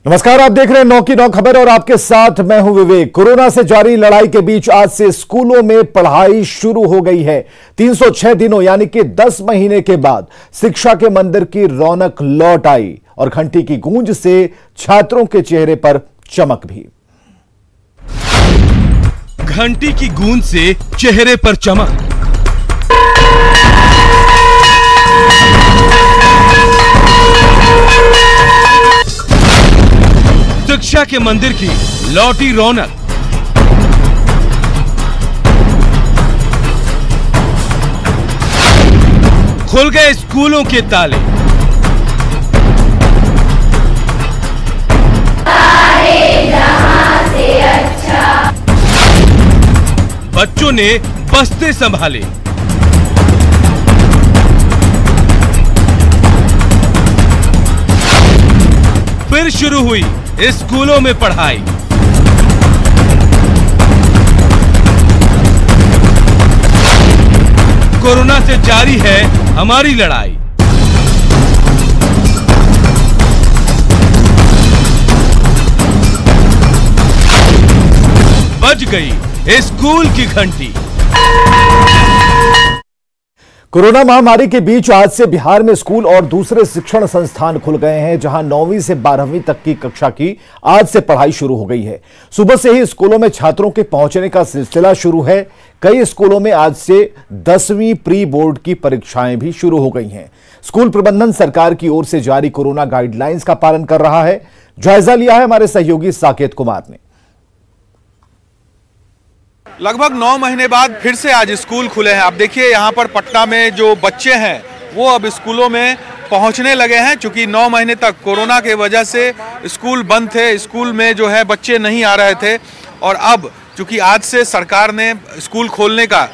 नमस्कार, आप देख रहे हैं 9 की 9 खबर और आपके साथ मैं हूं विवेक। कोरोना से जारी लड़ाई के बीच आज से स्कूलों में पढ़ाई शुरू हो गई है। 306 दिनों यानी कि 10 महीने के बाद शिक्षा के मंदिर की रौनक लौट आई और घंटी की गूंज से छात्रों के चेहरे पर चमक भी। घंटी की गूंज से चेहरे पर चमक। शिक्षा के मंदिर की लौटी रौनक। खुल गए स्कूलों के ताले। बच्चों ने बस्ते संभाले। फिर शुरू हुई स्कूलों में पढ़ाई। कोरोना से जारी है हमारी लड़ाई। बज गई स्कूल की घंटी। कोरोना महामारी के बीच आज से बिहार में स्कूल और दूसरे शिक्षण संस्थान खुल गए हैं, जहां 9वीं से 12वीं तक की कक्षा की आज से पढ़ाई शुरू हो गई है। सुबह से ही स्कूलों में छात्रों के पहुंचने का सिलसिला शुरू है। कई स्कूलों में आज से 10वीं प्री बोर्ड की परीक्षाएं भी शुरू हो गई हैं। स्कूल प्रबंधन सरकार की ओर से जारी कोरोना गाइडलाइंस का पालन कर रहा है। जायजा लिया है हमारे सहयोगी साकेत कुमार ने। लगभग 9 महीने बाद फिर से आज स्कूल खुले हैं। आप देखिए यहाँ पर पटना में जो बच्चे हैं वो अब स्कूलों में पहुँचने लगे हैं। चूँकि 9 महीने तक कोरोना के वजह से स्कूल बंद थे, स्कूल में जो है बच्चे नहीं आ रहे थे, और अब चूँकि आज से सरकार ने स्कूल खोलने का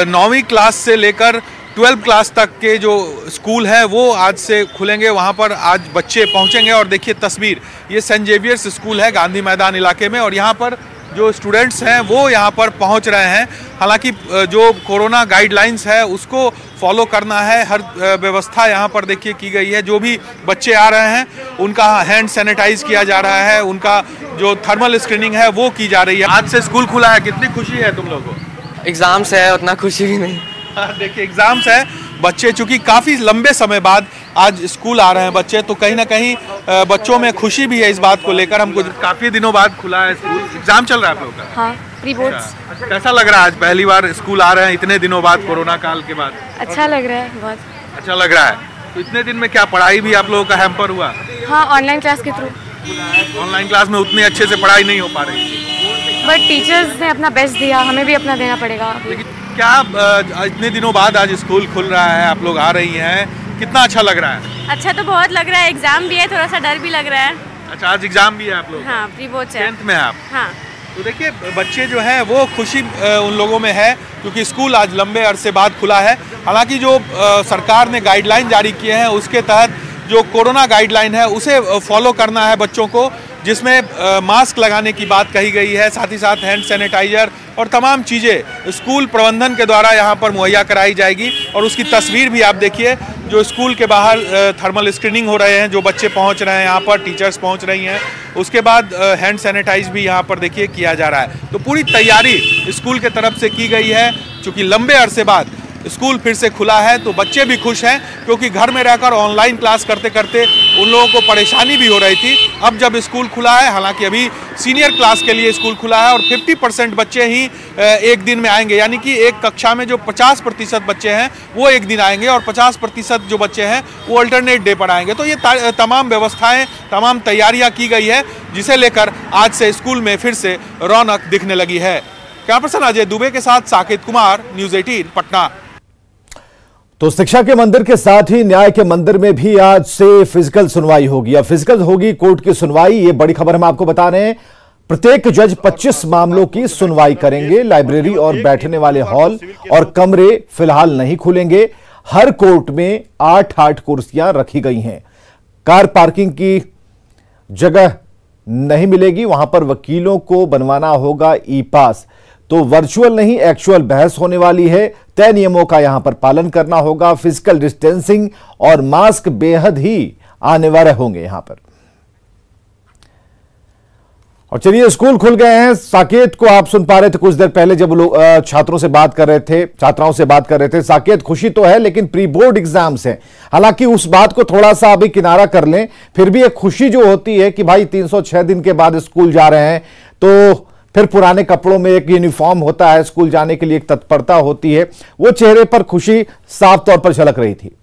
9वीं क्लास से लेकर 12th क्लास तक के जो स्कूल है वो आज से खुलेंगे। वहाँ पर आज बच्चे पहुँचेंगे और देखिए तस्वीर, ये सेंट जेवियर्स स्कूल है गांधी मैदान इलाके में, और यहाँ पर जो स्टूडेंट्स हैं वो यहाँ पर पहुँच रहे हैं। हालांकि जो कोरोना गाइडलाइंस है उसको फॉलो करना है। हर व्यवस्था यहाँ पर देखिए की गई है। जो भी बच्चे आ रहे हैं उनका हैंड सैनिटाइज किया जा रहा है, उनका जो थर्मल स्क्रीनिंग है वो की जा रही है। आज से स्कूल खुला है, कितनी खुशी है तुम लोगों को? एग्जाम्स है, उतना खुशी भी नहीं। देखिए एग्जाम्स है, बच्चे चूंकि काफ़ी लंबे समय बाद आज स्कूल आ रहे हैं बच्चे, तो कहीं ना कहीं बच्चों में खुशी भी है इस बात को लेकर। हमको काफ़ी दिनों बाद खुला है स्कूल, एग्जाम चल रहा है आप लोगों का? हाँ, प्री बोर्ड्स। कैसा लग रहा है आज पहली बार स्कूल आ रहे हैं इतने दिनों बाद, कोरोना काल के बाद? अच्छा लग रहा है, बहुत अच्छा लग रहा है। तो इतने दिन में क्या पढ़ाई भी आप लोगों का हैम्पर हुआ? हाँ, ऑनलाइन क्लास के थ्रू। ऑनलाइन क्लास में उतनी अच्छे से पढ़ाई नहीं हो पा रही, बट टीचर्स ने अपना बेस्ट दिया, हमें भी अपना देना पड़ेगा। लेकिन क्या इतने दिनों बाद आज स्कूल खुल रहा है, आप लोग आ रही हैं, कितना अच्छा लग रहा है? अच्छा तो बहुत लग रहा है, एग्जाम भी है, थोड़ा सा डर भी लग रहा है। अच्छा, आज एग्जाम भी है आप लोग? हाँ, प्री बोर्ड है। 10th में आप? हाँ। तो देखिए बच्चे जो हैं वो खुशी उन लोगों में है क्योंकि स्कूल आज लंबे अरसे बाद खुला है। हालांकि जो सरकार ने गाइडलाइन जारी किए हैं उसके तहत जो कोरोना गाइडलाइन है उसे फॉलो करना है बच्चों को, जिसमें मास्क लगाने की बात कही गई है, साथ ही साथ हैंड सैनिटाइजर और तमाम चीज़ें स्कूल प्रबंधन के द्वारा यहाँ पर मुहैया कराई जाएगी। और उसकी तस्वीर भी आप देखिए, जो स्कूल के बाहर थर्मल स्क्रीनिंग हो रहे हैं, जो बच्चे पहुँच रहे हैं यहाँ पर, टीचर्स पहुँच रही हैं, उसके बाद हैंड सैनिटाइज भी यहाँ पर देखिए किया जा रहा है। तो पूरी तैयारी स्कूल के तरफ से की गई है। चूँकि लंबे अरसे बाद स्कूल फिर से खुला है तो बच्चे भी खुश हैं, क्योंकि घर में रहकर ऑनलाइन क्लास करते करते उन लोगों को परेशानी भी हो रही थी। अब जब स्कूल खुला है, हालांकि अभी सीनियर क्लास के लिए स्कूल खुला है और 50% बच्चे ही एक दिन में आएंगे, यानी कि एक कक्षा में जो 50% बच्चे हैं वो एक दिन आएंगे और 50% जो बच्चे हैं वो अल्टरनेट डे पर आएंगे। तो ये तमाम व्यवस्थाएँ, तमाम तैयारियाँ की गई है, जिसे लेकर आज से स्कूल में फिर से रौनक दिखने लगी है। कैमरा पर्सन अजय दुबे के साथ साकेत कुमार, न्यूज़ 18 पटना। तो शिक्षा के मंदिर के साथ ही न्याय के मंदिर में भी आज से फिजिकल सुनवाई होगी। अब फिजिकल होगी कोर्ट की सुनवाई, ये बड़ी खबर हम आपको बता रहे हैं। प्रत्येक जज 25 मामलों की सुनवाई करेंगे। लाइब्रेरी और बैठने वाले हॉल और कमरे फिलहाल नहीं खुलेंगे। हर कोर्ट में 8-8 कुर्सियां रखी गई हैं। कार पार्किंग की जगह नहीं मिलेगी, वहां पर वकीलों को बनवाना होगा ई पास। तो वर्चुअल नहीं एक्चुअल बहस होने वाली है। तय नियमों का यहां पर पालन करना होगा। फिजिकल डिस्टेंसिंग और मास्क बेहद ही अनिवार्य होंगे यहां पर। और चलिए, स्कूल खुल गए हैं। साकेत को आप सुन पा रहे थे कुछ देर पहले जब लोग छात्रों से बात कर रहे थे, छात्राओं से बात कर रहे थे। साकेत, खुशी तो है लेकिन प्री बोर्ड एग्जाम्स हैं। हालांकि उस बात को थोड़ा सा अभी किनारा कर लें, फिर भी एक खुशी जो होती है कि भाई 306 दिन के बाद स्कूल जा रहे हैं, तो फिर पुराने कपड़ों में एक यूनिफॉर्म होता है, स्कूल जाने के लिए एक तत्परता होती है, वो चेहरे पर खुशी साफ तौर पर झलक रही थी।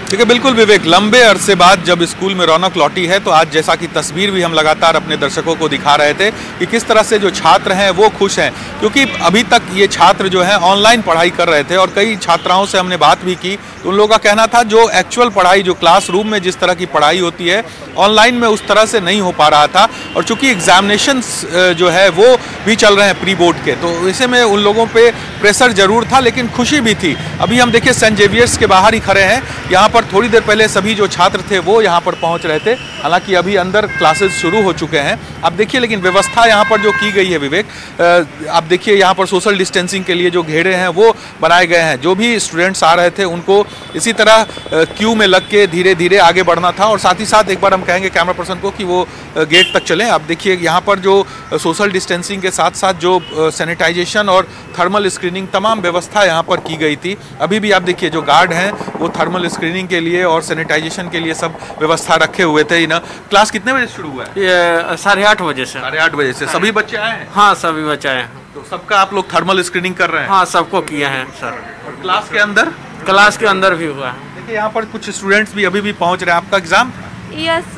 ठीक है, बिल्कुल विवेक, लंबे अरसे बाद जब स्कूल में रौनक लौटी है, तो आज जैसा कि तस्वीर भी हम लगातार अपने दर्शकों को दिखा रहे थे कि किस तरह से जो छात्र हैं वो खुश हैं, क्योंकि अभी तक ये छात्र जो हैं ऑनलाइन पढ़ाई कर रहे थे। और कई छात्राओं से हमने बात भी की, तो उन लोगों का कहना था जो एक्चुअल पढ़ाई, जो क्लासरूम में जिस तरह की पढ़ाई होती है, ऑनलाइन में उस तरह से नहीं हो पा रहा था। और चूंकि एग्जामिनेशंस जो है वो भी चल रहे हैं प्री बोर्ड के, तो ऐसे में उन लोगों पे प्रेशर जरूर था लेकिन खुशी भी थी। अभी हम देखिए सेंट जेवियर्स के बाहर ही खड़े हैं। यहाँ पर थोड़ी देर पहले सभी जो छात्र थे वो यहाँ पर पहुँच रहे थे, हालांकि अभी अंदर क्लासेस शुरू हो चुके हैं। आप देखिए, लेकिन व्यवस्था यहाँ पर जो की गई है विवेक, आप देखिए यहाँ पर सोशल डिस्टेंसिंग के लिए जो घेरे हैं वो बनाए गए हैं। जो भी स्टूडेंट्स आ रहे थे उनको इसी तरह क्यू में लग के धीरे धीरे आगे बढ़ना था। और साथ ही साथ एक बार हम कहेंगे कैमरा पर्सन को कि वो गेट तक चलें। आप देखिए यहाँ पर जो सोशल डिस्टेंसिंग के साथ साथ जो सैनिटाइजेशन और थर्मल स्क्रीनिंग तमाम व्यवस्था यहाँ पर की गई थी। अभी भी आप देखिए जो गार्ड हैं वो थर्मल स्क्रीनिंग के लिए और सैनिटाइजेशन के लिए सब व्यवस्था रखे हुए थे। ना क्लास कितने बजे शुरू हुआ है? ये 8:30 बजे से। 8:30 बजे से सभी बच्चे आए हैं? हाँ, सभी बच्चे आए हैं। तो सबका आप लोग थर्मल स्क्रीनिंग कर रहे हैं? हाँ, सबको किए हैं सर। और क्लास के अंदर? क्लास के अंदर भी हुआ है। देखिए यहाँ पर कुछ स्टूडेंट्स भी अभी भी पहुँच रहे हैं। आपका एग्जाम? Yes,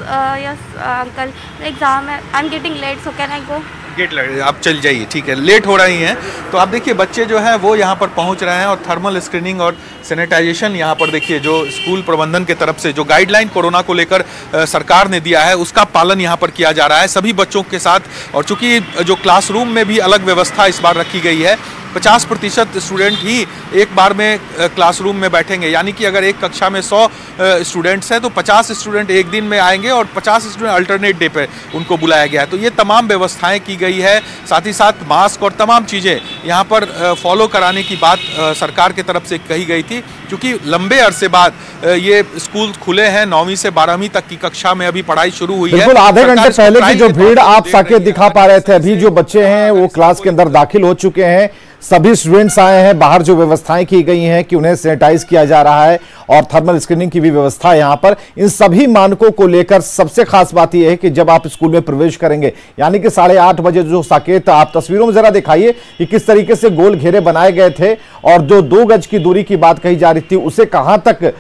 uncle. Exam है. I'm getting late, so can I go? Gate लगे, आप चल जाइए, ठीक है, लेट हो रही हैं। तो आप देखिए बच्चे जो हैं वो यहाँ पर पहुँच रहे हैं और थर्मल स्क्रीनिंग और सैनिटाइजेशन यहाँ पर देखिए जो स्कूल प्रबंधन के तरफ से जो गाइडलाइन कोरोना को लेकर सरकार ने दिया है उसका पालन यहाँ पर किया जा रहा है सभी बच्चों के साथ। और चूंकि जो क्लासरूम में भी अलग व्यवस्था इस बार रखी गई है, 50% स्टूडेंट ही एक बार में क्लासरूम में बैठेंगे, यानी कि अगर एक कक्षा में 100 स्टूडेंट्स हैं तो 50 स्टूडेंट एक दिन में आएंगे और 50 स्टूडेंट अल्टरनेट डे पे उनको बुलाया गया है। तो ये तमाम व्यवस्थाएं की गई है, साथ ही साथ मास्क और तमाम चीज़ें यहाँ पर फॉलो कराने की बात सरकार की तरफ से कही गई थी। क्योंकि लंबे अरसे बाद ये स्कूल खुले हैं, 9वीं से 12वीं तक की कक्षा में अभी पढ़ाई शुरू हुई है। बिल्कुल, आधे घंटे पहले की जो भीड़ आप साकेत दिखा पा रहे थे, अभी जो बच्चे हैं वो क्लास के अंदर दाखिल हो चुके हैं। सभी स्टूडेंट्स आए हैं। बाहर जो व्यवस्थाएं की गई हैं कि उन्हें सैनिटाइज किया जा रहा है और थर्मल स्क्रीनिंग की भी व्यवस्था है यहाँ पर। इन सभी मानकों को लेकर सबसे खास बात यह है कि जब आप स्कूल में प्रवेश करेंगे, यानी कि 8:30 बजे जो साकेत आप तस्वीरों में जरा दिखाइए कि किस तरीके से गोल घेरे बनाए गए थे और जो 2 गज की दूरी की बात कही जा रही थी उसे कहां तक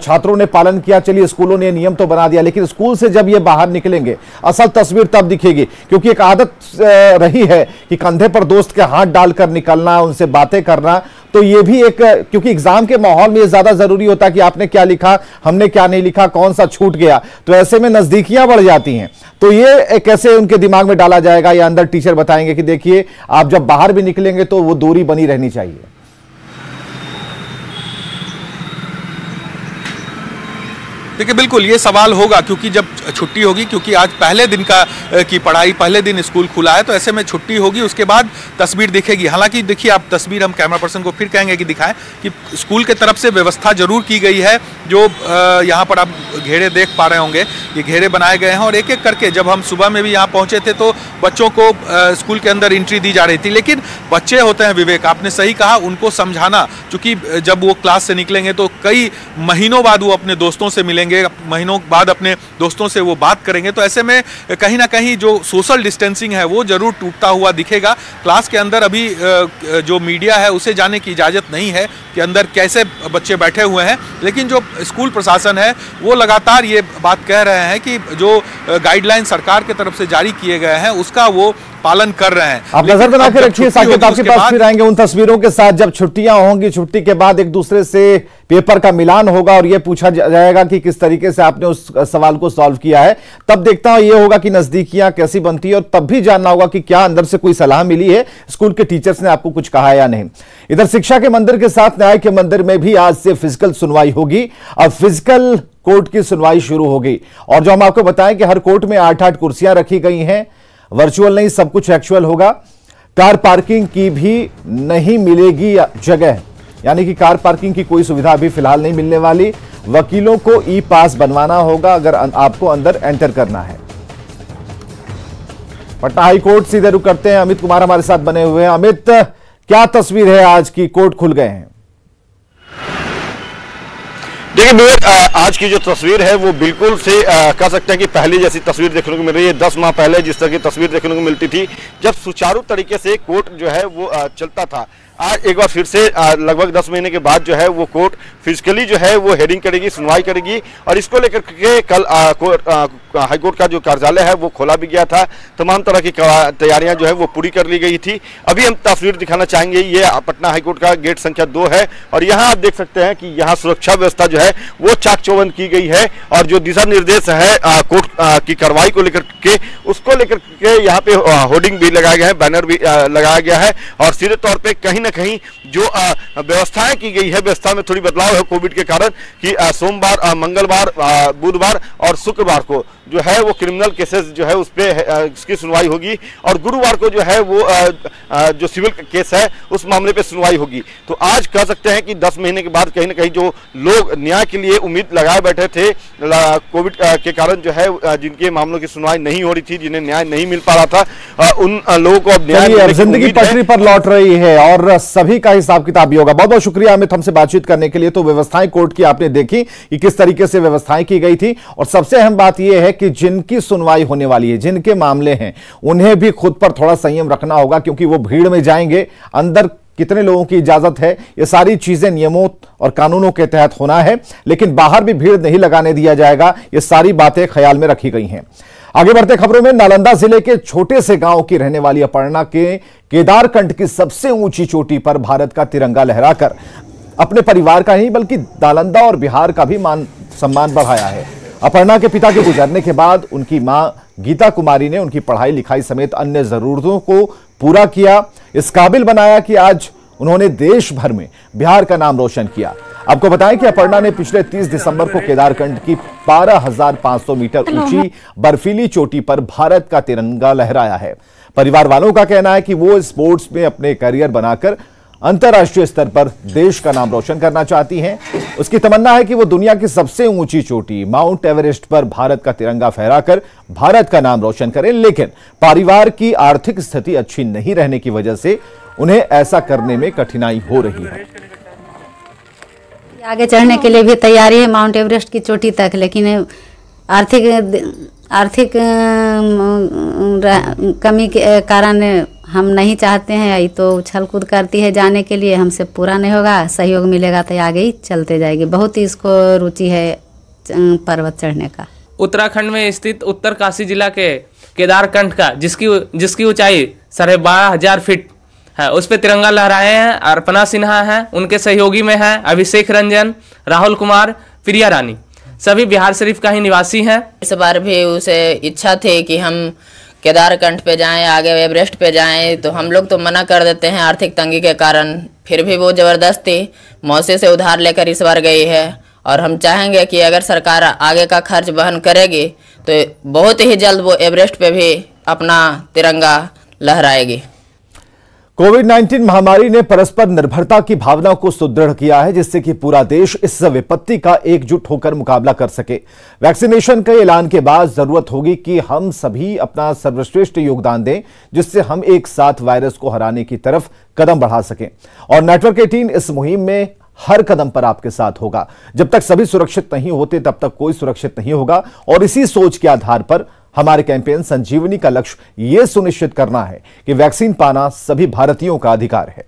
छात्रों ने पालन किया। चलिए, स्कूलों ने नियम तो बना दिया, लेकिन स्कूल से जब ये बाहर निकलेंगे असल तस्वीर तब दिखेगी। क्योंकि एक आदत रही है कि कंधे पर दोस्त के हाथ डालकर निकलना, उनसे बातें करना, तो ये भी एक, क्योंकि एग्जाम के माहौल में ये ज्यादा जरूरी होता है कि आपने क्या लिखा, हमने क्या नहीं लिखा, कौन सा छूट गया, तो ऐसे में नजदीकियां बढ़ जाती हैं। तो ये कैसे उनके दिमाग में डाला जाएगा, या अंदर टीचर बताएंगे कि देखिए आप जब बाहर भी निकलेंगे तो वो दूरी बनी रहनी चाहिए। देखिए बिल्कुल ये सवाल होगा, क्योंकि जब छुट्टी होगी, क्योंकि आज पहले दिन की पढ़ाई, पहले दिन स्कूल खुला है, तो ऐसे में छुट्टी होगी, उसके बाद तस्वीर दिखेगी। हालांकि देखिए आप तस्वीर, हम कैमरा पर्सन को फिर कहेंगे कि दिखाएं कि स्कूल के तरफ से व्यवस्था जरूर की गई है। जो यहाँ पर आप घेरे देख पा रहे होंगे, ये घेरे बनाए गए हैं और एक एक करके जब हम सुबह में भी यहाँ पहुँचे थे तो बच्चों को स्कूल के अंदर एंट्री दी जा रही थी। लेकिन बच्चे होते हैं विवेक, आपने सही कहा, उनको समझाना, चूँकि जब वो क्लास से निकलेंगे तो कई महीनों बाद वो अपने दोस्तों से मिलेंगे, महीनों बाद अपने दोस्तों से वो बात करेंगे, तो ऐसे में कहीं ना कहीं जो सोशल डिस्टेंसिंग है वो जरूर टूटता हुआ दिखेगा। क्लास के अंदर अभी जो मीडिया है उसे जाने की इजाज़त नहीं है कि अंदर कैसे बच्चे बैठे हुए हैं, लेकिन जो स्कूल प्रशासन है वो लगातार ये बात कह रहे हैं कि जो गाइडलाइन सरकार की तरफ से जारी किए गए हैं उसका वो पालन कर रहे हैं। आप नजर बना के रखिए, साकेत आपके पास फिर आएंगे उन तस्वीरों के साथ। जब छुट्टियां होंगी, छुट्टी के बाद एक दूसरे से पेपर का मिलान होगा और यह पूछा जाएगा कि किस तरीके से आपने उस सवाल को सॉल्व किया है। तब देखता हूं ये होगा कि नजदीकियां कैसी बनती है और तब भी जानना होगा कि क्या अंदर से कोई सलाह मिली है, स्कूल के टीचर्स ने आपको कुछ कहा है या नहीं। इधर शिक्षा के मंदिर के साथ न्याय के मंदिर में भी आज से फिजिकल सुनवाई होगी। अब फिजिकल कोर्ट की सुनवाई शुरू होगी और जो हम आपको बताएं कि हर कोर्ट में 8-8 कुर्सियां रखी गई हैं। वर्चुअल नहीं, सब कुछ एक्चुअल होगा। कार पार्किंग की भी नहीं मिलेगी जगह, यानी कि कार पार्किंग की कोई सुविधा अभी फिलहाल नहीं मिलने वाली। वकीलों को ई पास बनवाना होगा अगर आपको अंदर एंटर करना है। पटना हाई कोर्ट सीधे रुक करते हैं, अमित कुमार हमारे साथ बने हुए हैं। अमित, क्या तस्वीर है आज की? कोर्ट खुल गए हैं। देखिए आज की जो तस्वीर है वो बिल्कुल से कह सकते हैं कि पहले जैसी तस्वीर देखने को मिल रही है। 10 माह पहले जिस तरह की तस्वीर देखने को मिलती थी जब सुचारू तरीके से कोर्ट जो है वो चलता था, आज एक बार फिर से लगभग 10 महीने के बाद जो है वो कोर्ट फिजिकली जो है वो हेयरिंग करेगी, सुनवाई करेगी। और इसको लेकर के कल हाईकोर्ट का जो कार्यालय है वो खोला भी गया था। तमाम तरह की तैयारियां जो है वो पूरी कर ली गई थी। अभी हम तस्वीर दिखाना चाहेंगे, ये पटना हाईकोर्ट का गेट संख्या 2 है और यहाँ आप देख सकते हैं कि यहाँ सुरक्षा व्यवस्था जो है वो चाक चौबंद की गई है। और जो दिशा निर्देश है कोर्ट की कार्रवाई को लेकर के, उसको लेकर के यहाँ पे होर्डिंग भी लगाया गया है, बैनर भी लगाया गया है। और सीधे तौर पर कहीं न कहीं जो व्यवस्थाएं की गई है, व्यवस्था में थोड़ी बदलाव है कोविड के कारण कि सोमवार, मंगलवार, बुधवार और शुक्रवार को जो है वो क्रिमिनल केसेस जो है उस पर इसकी सुनवाई होगी और गुरुवार को जो है वो जो सिविल केस है उस मामले पे सुनवाई होगी। तो आज कह सकते हैं कि 10 महीने के बाद कहीं ना कहीं जो लोग न्याय के लिए उम्मीद लगाए बैठे थे कोविड के कारण जो है जिनके मामलों की सुनवाई नहीं हो रही थी, जिन्हें न्याय नहीं मिल पा रहा था, उन लोगों को अब न्याय जिंदगी पटरी पर लौट रही है और सभी का हिसाब किताब भी होगा। बहुत बहुत शुक्रिया अमित हमसे बातचीत करने के लिए। तो व्यवस्थाएं कोर्ट की आपने देखी कि किस तरीके से व्यवस्थाएं की गई थी और सबसे अहम बात यह है कि जिनकी सुनवाई होने वाली है, जिनके मामले हैं, उन्हें भी खुद पर थोड़ा संयम रखना होगा क्योंकि वो भीड़ में जाएंगे। अंदर कितने लोगों की इजाजत है, ये सारी चीजें नियमों और कानूनों के तहत होना है, लेकिन बाहर भी भीड़ नहीं लगाने दिया जाएगा। ये सारी बातें ख्याल में रखी गई हैं। आगे बढ़ते खबरों में, नालंदा जिले के छोटे से गांव की रहने वाली अपर्णा के केदारकंठ की सबसे ऊंची चोटी पर भारत का तिरंगा लहराकर अपने परिवार का नहीं बल्कि नालंदा और बिहार का भी मान सम्मान बढ़ाया है। अपर्णा के पिता के गुजरने के बाद उनकी मां गीता कुमारी ने उनकी पढ़ाई लिखाई समेत अन्य जरूरतों को पूरा किया, इस काबिल बनाया कि आज उन्होंने देश भर में बिहार का नाम रोशन किया। आपको बताएं कि अपर्णा ने पिछले 30 दिसंबर को केदारकंठ की 12,500 मीटर ऊंची बर्फीली चोटी पर भारत का तिरंगा लहराया है। परिवार वालों का कहना है कि वो स्पोर्ट्स में अपने करियर बनाकर अंतर्राष्ट्रीय स्तर पर देश का नाम रोशन करना चाहती हैं। उसकी तमन्ना है कि वो दुनिया की सबसे ऊंची चोटी माउंट एवरेस्ट पर भारत का तिरंगा फहराकर भारत का नाम रोशन करें, लेकिन परिवार की आर्थिक स्थिति अच्छी नहीं रहने की वजह से उन्हें ऐसा करने में कठिनाई हो रही है। आगे चढ़ने के लिए भी तैयारी है माउंट एवरेस्ट की चोटी तक, लेकिन आर्थिक कमी के कारण हम नहीं चाहते हैं। ये तो उछल कूद करती है जाने के लिए, हमसे पूरा नहीं होगा, सहयोग मिलेगा तो आगे ही चलते जाएगी। बहुत ही इसको रुचि है पर्वत चढ़ने का। उत्तराखंड में स्थित उत्तरकाशी जिला के केदारकंठ का जिसकी ऊंचाई 12,500 फीट है, उस पर तिरंगा लहराए हैं अर्पणा सिन्हा हैं, उनके सहयोगी में हैं अभिषेक रंजन, राहुल कुमार, प्रिया रानी, सभी बिहार शरीफ का ही निवासी हैं। इस बार भी उसे इच्छा थी कि हम केदारकंठ पे जाएं, आगे एवरेस्ट पे जाएं, तो हम लोग तो मना कर देते हैं आर्थिक तंगी के कारण। फिर भी वो ज़बरदस्ती मौसी से उधार लेकर इस बार गई है और हम चाहेंगे कि अगर सरकार आगे का खर्च वहन करेगी तो बहुत ही जल्द वो एवरेस्ट पे भी अपना तिरंगा लहराएगी। कोविड-19 महामारी ने परस्पर निर्भरता की भावना को सुदृढ़ किया है, जिससे कि पूरा देश इस विपत्ति का एकजुट होकर मुकाबला कर सके। वैक्सीनेशन के ऐलान के बाद जरूरत होगी कि हम सभी अपना सर्वश्रेष्ठ योगदान दें, जिससे हम एक साथ वायरस को हराने की तरफ कदम बढ़ा सकें। और नेटवर्क 18 इस मुहिम में हर कदम पर आपके साथ होगा। जब तक सभी सुरक्षित नहीं होते तब तक कोई सुरक्षित नहीं होगा। और इसी सोच के आधार पर हमारे कैंपेन संजीवनी का लक्ष्य यह सुनिश्चित करना है कि वैक्सीन पाना सभी भारतीयों का अधिकार है।